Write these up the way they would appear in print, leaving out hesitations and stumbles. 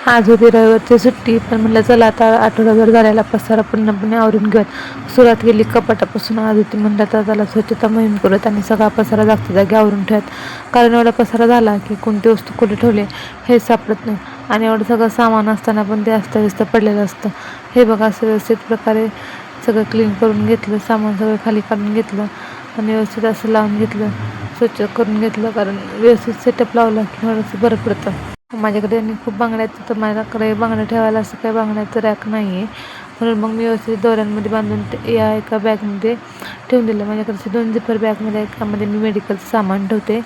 आज होती रविवारची सुट्टी, पण म्हटलं चला आता आठवडाभर झालेला पसारा पूर्णपणे आवरून घेऊयात. सुरुवात केली कपाटापासून. आज होती म्हणलं तर त्याला स्वच्छता मोहीम करूयात आणि सगळा पसारा जागच्या जागी आवरून ठेवत. कारण एवढा पसारा झाला की कोणती वस्तू कुठे ठेवली हे सापडत नाही आणि एवढं सगळं सामान असताना पण ते अस्ताव्यस्त पडलेलं असतं. हे बघा असं व्यवस्थित प्रकारे सगळं क्लीन करून घेतलं, सामान सगळं खाली काढून घेतलं आणि व्यवस्थित असं लावून घेतलं, स्वच्छ करून घेतलं. कारण व्यवस्थित सेटअप लावला की थोडंसं बरं पडतं. माझ्याकडे आणि खूप बांगड्या आहेत, तर माझ्याकडे बांगड्या ठेवायला असं काही बांगड्याचं रॅक नाही आहे, म्हणून मग मी व्यवस्थित दोऱ्यांमध्ये बांधून या एका बॅगमध्ये ठेवून दिलं. माझ्याकडचे 2 झिपर बॅगमध्ये, एकामध्ये मी मेडिकलचं सामान ठेवते,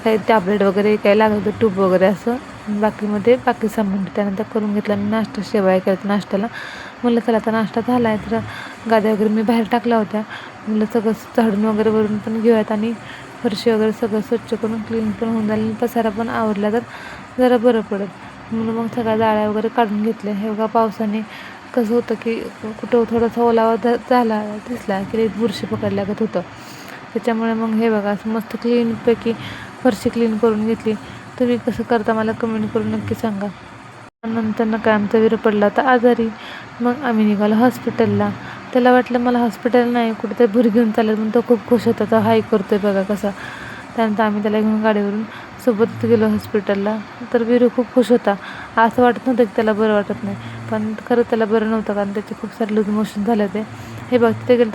काही टॅबलेट वगैरे काय लागलं तर ट्यूब वगैरे असं, बाकीमध्ये बाकी सामान. त्यानंतर करून घेतलं आणि नाश्ता शेवाया करायचं नाश्त्याला. म्हणलं चला आता नाश्ता झाला आहे तर गाद्या वगैरे मी बाहेर टाकल्या होत्या, म्हणलं सगळं झाडून वगैरे वरून पण घेऊयात आणि फरशी वगैरे सगळं स्वच्छ करून क्लीन पण होऊन जाईल आणि पसारा पण आवरला तर जरा बरं पडेल, म्हणून मग सगळ्या जाळ्या वगैरे काढून घेतल्या. हे बघा पावसाने कसं होतं की कुठं थोडासा ओलावा झाला दिसला की बुरशी पकडल्यागत होतं, त्याच्यामुळे मग हे बघा असं मस्त क्लीनपैकी फरशी क्लीन करून घेतली. तुम्ही कसं करता मला कमेंट करून नक्की सांगा. नंतर काय आमचा विरू पडला होता आजारी, मग आम्ही निघालो हॉस्पिटलला. त्याला वाटलं मला हॉस्पिटल नाही कुठेतरी भूर घेऊन चालेल, म्हणून तो खूप खुश होता, तो हाय करतोय बघा कसा. त्यानंतर आम्ही त्याला घेऊन गाडीवरून सोबत गेलो हॉस्पिटलला. तर विरू खूप खुश होता. असं वाटत नव्हतं की त्याला बरं वाटत नाही, पण खरं त्याला बरं नव्हतं, कारण त्याचे खूप सारे लूज मोशन झाले होते. हे बघ तिथे गेलं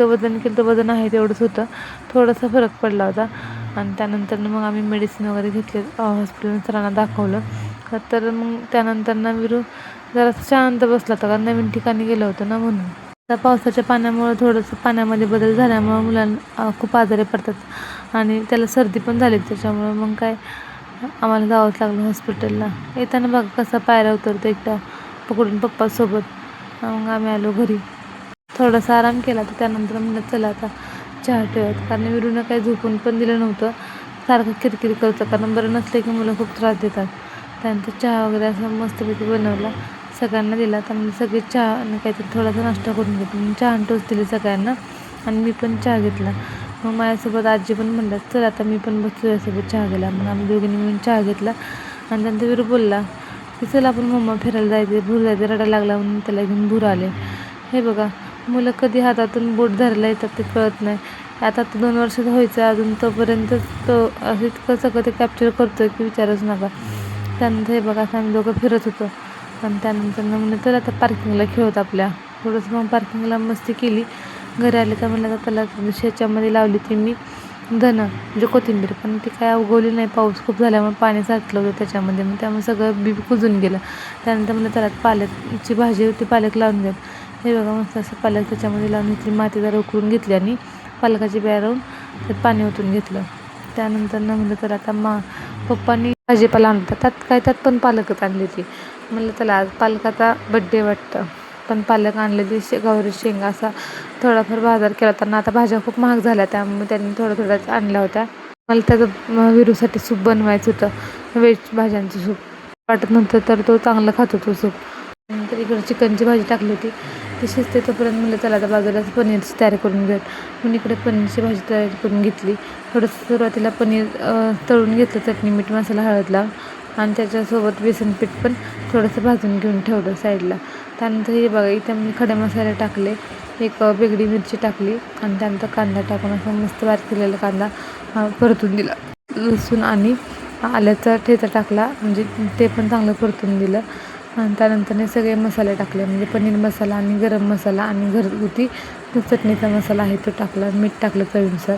तर वजन आहे तेवढंच होतं, थोडासा फरक पडला होता. आणि त्यानंतर मग आम्ही मेडिसिन वगैरे घेतले, हॉस्पिटल सरांना दाखवलं. तर मग त्यानंतर विरू जरा शांत बसला होता, कारण नवीन ठिकाणी गेलं होतं ना म्हणून. आता पावसाच्या पाण्यामुळं थोडंसं पाण्यामध्ये बदल झाल्यामुळं मुलांना खूप आजारी पडतात आणि त्याला सर्दी पण झाली, त्याच्यामुळं मग काय आम्हाला जावंच लागलं हॉस्पिटलला. येताना बघा कसा पायऱ्या उतरतो एकटा पकडून पप्पासोबत. मग आम्ही आलो घरी, थोडासा आराम केला. तर त्यानंतर म्हणलं चला आता चहा ठेवत, कारण विरूनं काही झोपून पण दिलं नव्हतं, सारखं किरकिर करतं, कारण बरं नसलं की मुलं खूप त्रास देतात. त्यानंतर चहा वगैरे असं मस्तपैकी बनवला, सगळ्यांना दिला. त्यामुळे सगळे चहा आणि काहीतरी थोडासा नाश्ता करून घेतला. मी चहा आणि टोस्ट दिली सगळ्यांना आणि मी पण चहा घेतला. मग माझ्यासोबत आजी पण म्हणलं चल आता मी पण बघ तुझ्यासोबत चहा गेला. मग आम्ही दोघींनी मिळून चहा घेतला आणि त्यानंतर विरू बोलला की चल आपण मम्मा फिरायला जायचं, भूर जायचं, रडायला लागला, म्हणून त्याला घेऊन भूर आले. हे बघा मुलं कधी हातातून बोट धरायला येतात ते कळत नाही. आता 2 वर्षाचा व्हायचं अजून, तोपर्यंत तो असं इतकं सगळं ते कॅप्चर करतो की विचारच नका. त्यानंतर हे बघा असं आम्ही दोघं फिरत होतो आणि त्यानंतर म्हणलं तर आता पार्किंगला खेळत आपल्या थोडंसं, मग पार्किंगला मस्ती केली. घरी आले तर म्हणलं तर त्याला शेच्यामध्ये लावली ती मी धनं म्हणजे कोथिंबीर, पण ती काय उगवली नाही, पाऊस खूप झाल्यामुळे पाणी साचलं होतं त्याच्यामध्ये, मग त्यामुळे सगळं बी कुजून गेलं. त्यानंतर म्हणलं त्याला पालकची भाजी होती, पालक लावून घेत. हे बघा मस्त असं पालक त्याच्यामध्ये लावून घेतली, माती जरा उकळून घेतली आणि पालकाची बिया लावून त्यात पाणी ओतून घेतलं. त्यानंतर म्हणलं तर आता पप्पांनी भाजीपाला आणतात, त्यात पण पालकच आणली होती. म्हणलं त्याला आज पालकाचा बड्डे वाटतं, पण पालक आणलेली गौरी शेंगा असा थोडाफार बाजार केला होता. आता भाज्या खूप महाग झाल्या, त्यामुळे त्यांनी थोड्याच आणल्या होत्या. मला त्याचं विरूसाठी सूप बनवायचं होतं, व्हेज भाज्यांचं सूप वाटत नव्हतं, तर तो चांगला खात होतो सूप. नंतर इकडे चिकनची भाजी टाकली होती, ती शिजते तोपर्यंत म्हणलं चला आता बाजूलाच पनीरची तयारी करून घेत. म्हणून इकडे पनीरची भाजी तयारी करून घेतली. थोडंसं सुरुवातीला पनीर तळून घेतलं, चटणी मीठ मसाला हळद लावून, आणि त्याच्यासोबत बेसन पीठ पण थोडंसं भाजून घेऊन ठेवलं साईडला. त्यानंतर हे बघा इथं मी खडे मसाले टाकले, एक वेगळी मिरची टाकली आणि त्यानंतर कांदा टाकून असं मस्त बारीक केलेला कांदा परतून दिला. लसूण आणि आल्याचा ठेचा टाकला, म्हणजे ते पण चांगलं परतून दिलं. आणि त्यानंतर हे सगळे मसाले टाकले, म्हणजे पनीर मसाला आणि गरम मसाला आणि घरगुती चटणीचा मसाला आहे तो टाकला, मीठ टाकलं चवीनुसार.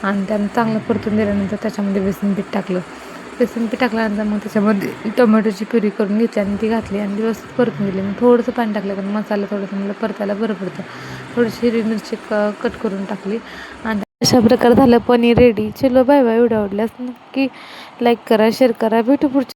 आणि त्यानं चांगलं परतून दिल्यानंतर त्याच्यामध्ये बेसन पीठ टाकलं. बेसन पीठ टाकल्यानंतर मग त्याच्यामध्ये टोमॅटोची प्युरी करून घेतली आणि ती घातली आणि ती व्यवस्थित परतून दिली. मग थोडंसं पाणी टाकलं, कारण मसाला थोडंसं मला परतायला बरं पडतं. थोडीशी हिरवी मिरची कट करून टाकली आणि अशा प्रकारे झालं पनीर रेडी. चलो बाय बाय. व्हिडिओ आवडल्यास नक्की लाईक करा, शेअर करा. भेटू पुढच्या